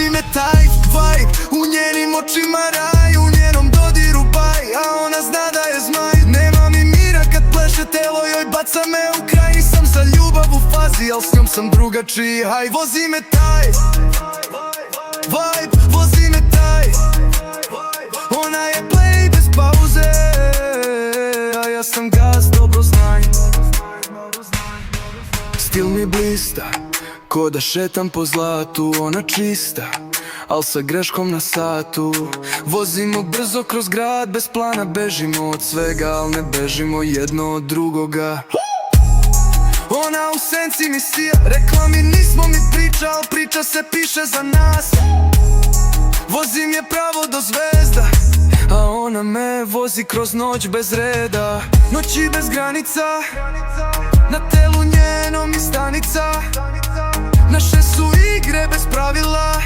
Vozi me taj vibe, u njenim očima raj, u njenom dodiru baj, a ona zna da je zmaj. Nema mi mira kad pleše telo joj, baca me u kraj. Nisam za ljubav u fazi, al s njom sam drugačiji haj. Vozi me taj vibe, vozi me taj. Ona je play bez pauze, a ja sam gas, dobro znaj. Stil mi blista, ko da šetam po zlatu. Ona čista, al sa greškom na satu. Vozimo brzo kroz grad, bez plana bežimo od svega, al ne bežimo jedno od drugoga. Ona u senci mi sija, rekla mi nismo mi priča, al priča se piše za nas. Vozim je pravo do zvezda, a ona me vozi kroz noć bez reda. Noći bez granica, na telu njenom i stanica. Naše su igre bez pravila,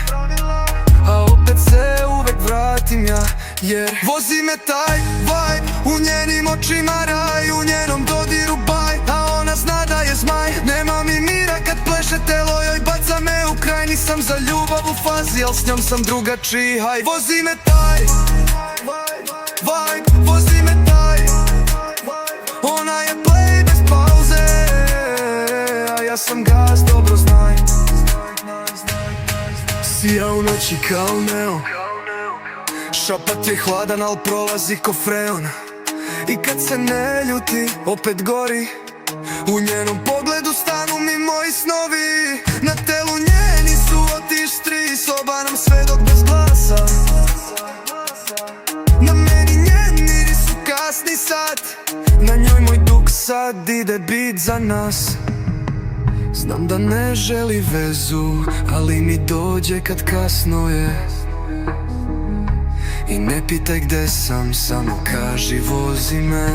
a opet se uvek vratim ja, jer vozi me taj vibe, u njenim očima raj, u njenom dodiru baj, a ona zna da je zmaj. Nema mi mira kad pleše telo joj, baca me u kraj. Nisam za ljubav u fazi, al s njom sam drugačiji haj. Vozi me taj vibe, vozi me taj. Ona je play bez pauze, a ja sam gas, dobro znaj. Sija u noći kao neon, šapat je hladan, al prolazi ko freon. I kad se ne ljuti, opet gori. U njenom pogledu stanu mi moji snovi. Na telu njeni su otištri, soba nam svedok bez glasa. Na meni njen miris su kasni sat, na njoj moj duk sad ide bit za nas. Znam da ne želi vezu, ali mi dođe kad kasno je. I ne pitaj gde sam, samo kaži vozi me.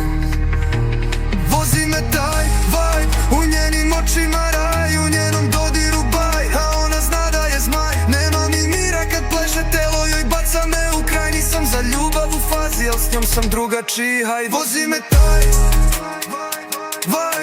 Vozi me taj vibe, u njenim očima raj, u njenom dodiru baj, a ona zna da je zmaj. Nema mi mira kad pleše telo joj, baca me u kraj. Nisam za ljubav u fazi, al s njom sam drugačiji haj. Vozi me taj vibe,